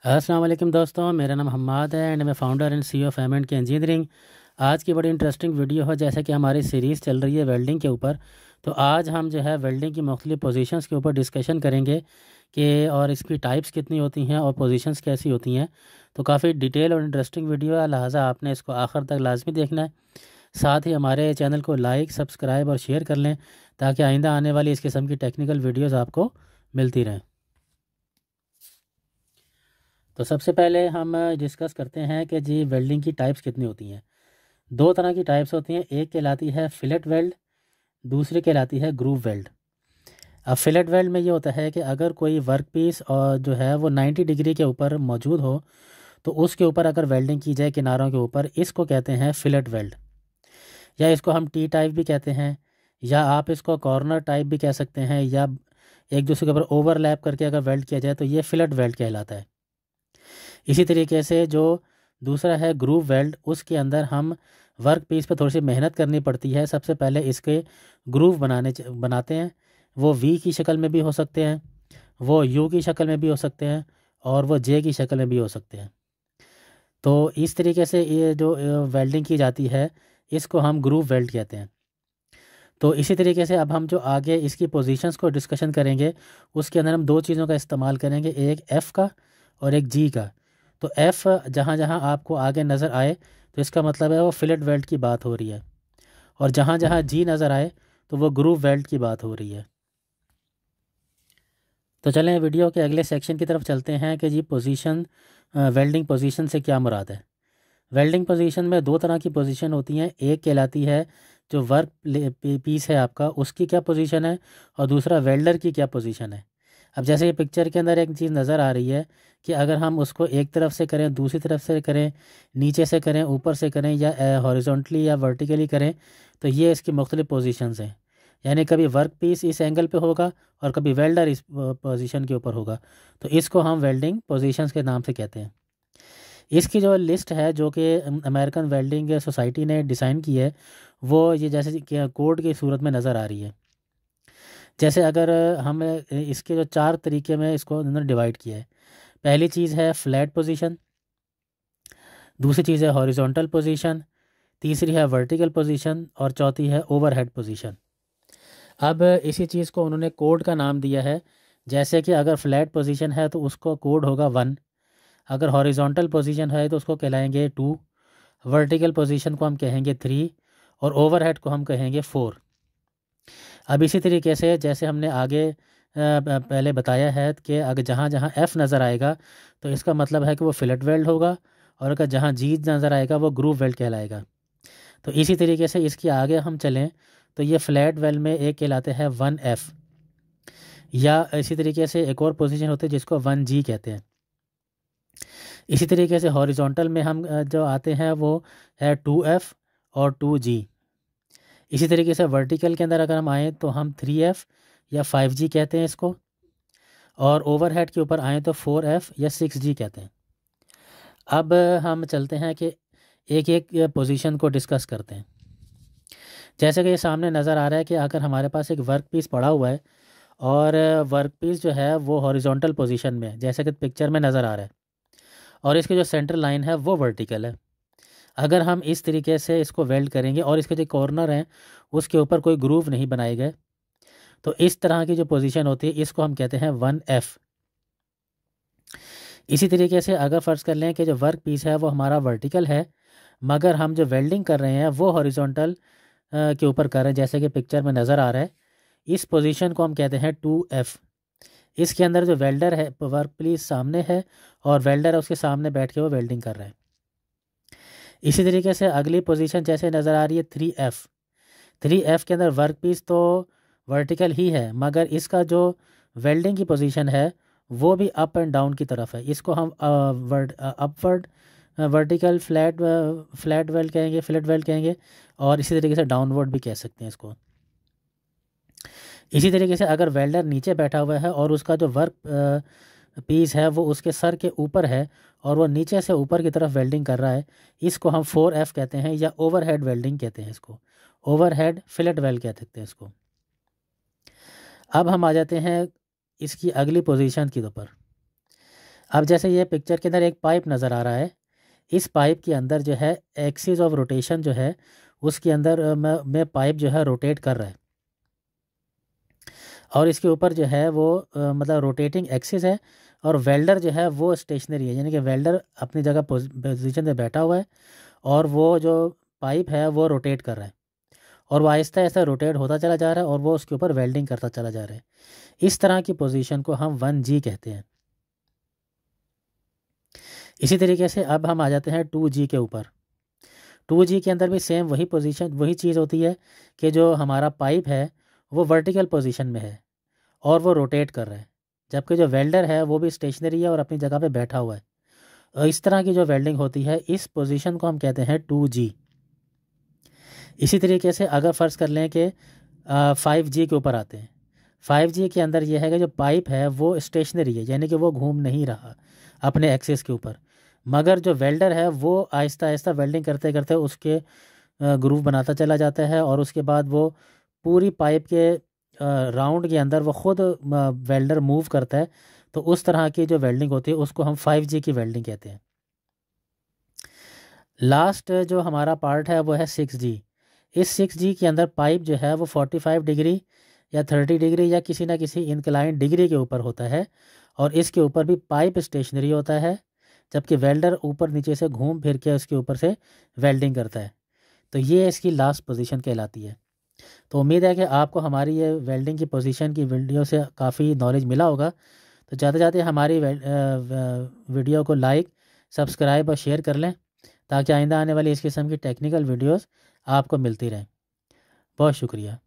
अस्सलाम वालेकुम दोस्तों, मेरा नाम हम्माद है एंड मैं founder and CEO of M K engineering. आज की बड़ी इंटरेस्टिंग वीडियो है। जैसे कि हमारी सीरीज़ चल रही है वेल्डिंग के ऊपर, तो आज हम जो है वेल्डिंग की मुख्तलिफ पोजीशंस के ऊपर डिस्कशन करेंगे कि और इसकी टाइप्स कितनी होती हैं और पोजीशंस कैसी होती हैं। तो काफ़ी डिटेल और इंटरेस्टिंग वीडियो है, लिहाजा आपने इसको आखिर तक लाजमी देखना है। साथ ही हमारे चैनल को लाइक, सब्सक्राइब और शेयर कर लें ताकि आइंदा आने वाली इस किस्म की टेक्निकल वीडियोज़ आपको मिलती रहें। तो सबसे पहले हम डिस्कस करते हैं कि जी वेल्डिंग की टाइप्स कितनी होती हैं। दो तरह की टाइप्स होती हैं, एक कहलाती है फिलेट वेल्ड, दूसरी कहलाती है ग्रूव वेल्ड। अब फिलेट वेल्ड में ये होता है कि अगर कोई वर्क पीस और जो है वो 90 डिग्री के ऊपर मौजूद हो तो उसके ऊपर अगर वेल्डिंग की जाए किनारों के ऊपर, इसको कहते हैं फिलेट वेल्ड। या इसको हम टी टाइप भी कहते हैं, या आप इसको कॉर्नर टाइप भी कह सकते हैं, या एक दूसरे के ऊपर ओवरलैप करके अगर वेल्ड किया जाए तो ये फिलेट वेल्ड कहलाता है। इसी तरीके से जो दूसरा है ग्रूव वेल्ड, उसके अंदर हम वर्क पीस पर थोड़ी सी मेहनत करनी पड़ती है। सबसे पहले इसके ग्रूव बनाते हैं। वो वी की शक्ल में भी हो सकते हैं, वो यू की शक्ल में भी हो सकते हैं, और वो जे की शक्ल में भी हो सकते हैं। तो इस तरीके से ये जो वेल्डिंग की जाती है इसको हम ग्रूव वेल्ड कहते हैं। तो इसी तरीके से अब हम जो आगे इसकी पोजीशंस को डिस्कशन करेंगे उसके अंदर हम दो चीज़ों का इस्तेमाल करेंगे, एक एफ़ का और एक जी का। तो एफ़ जहाँ जहाँ आपको आगे नज़र आए तो इसका मतलब है वो फिलेट वेल्ड की बात हो रही है, और जहाँ जहाँ जी नज़र आए तो वो ग्रूव वेल्ड की बात हो रही है। तो चलें वीडियो के अगले सेक्शन की तरफ चलते हैं कि जी पोजीशन, वेल्डिंग पोजीशन से क्या मुराद है। वेल्डिंग पोजीशन में दो तरह की पोजीशन होती हैं, एक कहलाती है जो वर्क पीस है आपका उसकी क्या पोजीशन है, और दूसरा वेल्डर की क्या पोजीशन है। अब जैसे ये पिक्चर के अंदर एक चीज़ नज़र आ रही है कि अगर हम उसको एक तरफ से करें, दूसरी तरफ से करें, नीचे से करें, ऊपर से करें, या हॉरिजॉन्टली या वर्टिकली करें, तो ये इसकी मुख्तलिफ पोजीशंस हैं। यानी कभी वर्क पीस इस एंगल पे होगा और कभी वेल्डर इस पोजीशन के ऊपर होगा, तो इसको हम वेल्डिंग पोजीशंस के नाम से कहते हैं। इसकी जो लिस्ट है जो कि अमेरिकन वेल्डिंग सोसाइटी ने डिज़ाइन की है, वो ये जैसे कि कोड की सूरत में नज़र आ रही है। जैसे अगर हम इसके जो चार तरीके में इसको उन्होंने डिवाइड किया है। पहली चीज़ है फ्लैट पोजीशन, दूसरी चीज़ है हॉरिजॉन्टल पोजीशन, तीसरी है वर्टिकल पोजीशन, और चौथी है ओवरहेड पोजीशन। अब इसी चीज़ को उन्होंने कोड का नाम दिया है। जैसे कि अगर फ्लैट पोजीशन है तो उसको कोड होगा 1, अगर हॉरिजॉन्टल पोजीशन है तो उसको कहलाएंगे 2, वर्टिकल पोजीशन को हम कहेंगे 3, और ओवरहेड को हम कहेंगे 4। अब इसी तरीके से जैसे हमने आगे पहले बताया है कि अगर जहाँ जहाँ एफ़ नज़र आएगा तो इसका मतलब है कि वो फिलेट वेल्ड होगा, और अगर जहाँ जी नज़र आएगा वो ग्रूव वेल्ड कहलाएगा। तो इसी तरीके से इसके आगे हम चलें तो ये फ्लैट वेल्ड में एक कहलाते हैं 1F, या इसी तरीके से एक और पोजीशन होती है जिसको 1G कहते हैं। इसी तरीके से हॉरिजॉन्टल में हम जो आते हैं वो है 2F और 2G। इसी तरीके से वर्टिकल के अंदर अगर हम आएँ तो हम 3F या 5G कहते हैं इसको, और ओवरहेड के ऊपर आएँ तो 4F या 6G कहते हैं। अब हम चलते हैं कि एक एक पोजीशन को डिस्कस करते हैं। जैसे कि ये सामने नज़र आ रहा है कि अगर हमारे पास एक वर्क पीस पड़ा हुआ है और वर्क पीस जो है वो हॉरिजॉन्टल पोजीशन में है, जैसे कि पिक्चर में नज़र आ रहा है, और इसकी जो सेंटर लाइन है वो वर्टिकल है। अगर हम इस तरीके से इसको वेल्ड करेंगे और इसके जो कॉर्नर हैं उसके ऊपर कोई ग्रूव नहीं बनाए गए, तो इस तरह की जो पोजीशन होती है इसको हम कहते हैं 1F। इसी तरीके से अगर फ़र्ज़ कर लें कि जो वर्क पीस है वो हमारा वर्टिकल है, मगर हम जो वेल्डिंग कर रहे हैं वो हॉरिजॉन्टल के ऊपर कर रहे हैं, जैसे कि पिक्चर में नज़र आ रहा है, इस पोजीशन को हम कहते हैं 2F। इसके अंदर जो वेल्डर है, वर्क पीस सामने है और वेल्डर है उसके सामने बैठ के वो वेल्डिंग कर रहे हैं। इसी तरीके से अगली पोजीशन जैसे नज़र आ रही है 3F। 3F के अंदर वर्क पीस तो वर्टिकल ही है, मगर इसका जो वेल्डिंग की पोजीशन है वो भी अप एंड डाउन की तरफ है। इसको हम अपवर्ड वर्टिकल फ्लैट वेल्ड कहेंगे, फ्लैट वेल्ड कहेंगे, और इसी तरीके से डाउनवर्ड भी कह सकते हैं इसको। इसी तरीके से अगर वेल्डर नीचे बैठा हुआ है और उसका जो वर्क पीस है वो उसके सर के ऊपर है और वो नीचे से ऊपर की तरफ वेल्डिंग कर रहा है, इसको हम 4F कहते हैं, या ओवरहेड वेल्डिंग कहते हैं इसको। ओवरहेड फिलेट वेल्ड कह सकते हैं इसको। अब हम आ जाते हैं इसकी अगली पोजीशन के ऊपर। अब जैसे ये पिक्चर के अंदर एक पाइप नज़र आ रहा है, इस पाइप के अंदर जो है एक्सिस ऑफ रोटेशन जो है उसके अंदर में पाइप जो है रोटेट कर रहा है, और इसके ऊपर जो है वो मतलब रोटेटिंग एक्सिस है, और वेल्डर जो है वो स्टेशनरी है, यानी कि वेल्डर अपनी जगह पोजीशन पे बैठा हुआ है, और वो जो पाइप है वो रोटेट कर रहा है, और वो आहिस्ता आहिस्ता रोटेट होता चला जा रहा है, और वो उसके ऊपर वेल्डिंग करता चला जा रहा है। इस तरह की पोजीशन को हम 1G कहते हैं। इसी तरीके से अब हम आ जाते हैं 2G के ऊपर। 2G के अंदर भी सेम वही पोजीशन वही चीज़ होती है कि जो हमारा पाइप है वो वर्टिकल पोजीशन में है और वो रोटेट कर रहा है, जबकि जो वेल्डर है वो भी स्टेशनरी है और अपनी जगह पे बैठा हुआ है। और इस तरह की जो वेल्डिंग होती है इस पोजीशन को हम कहते हैं 2G। इसी तरीके से अगर फ़र्ज़ कर लें कि 5G के ऊपर आते हैं, 5G के अंदर ये है कि जो पाइप है वो स्टेशनरी है, यानी कि वो घूम नहीं रहा अपने एक्सिस के ऊपर, मगर जो वेल्डर है वो आहिस्ता आहिस्ता वेल्डिंग करते करते उसके ग्रूव बनाता चला जाता है, और उसके बाद वो पूरी पाइप के राउंड के अंदर वो खुद वेल्डर मूव करता है। तो उस तरह की जो वेल्डिंग होती है उसको हम 5G की वेल्डिंग कहते हैं। लास्ट जो हमारा पार्ट है वो है 6G। इस 6G के अंदर पाइप जो है वो 45 डिग्री या 30 डिग्री या किसी ना किसी इंक्लाइन डिग्री के ऊपर होता है, और इसके ऊपर भी पाइप स्टेशनरी होता है, जबकि वेल्डर वील्डर ऊपर नीचे से घूम फिर के उसके ऊपर से वेल्डिंग करता है। तो ये इसकी लास्ट पोजीशन कहलाती है। तो उम्मीद है कि आपको हमारी ये वेल्डिंग की पोजीशन की वीडियो से काफ़ी नॉलेज मिला होगा। तो जाते जाते हमारी वीडियो को लाइक, सब्सक्राइब और शेयर कर लें, ताकि आइंदा आने वाली इस किस्म की टेक्निकल वीडियोस आपको मिलती रहें। बहुत शुक्रिया।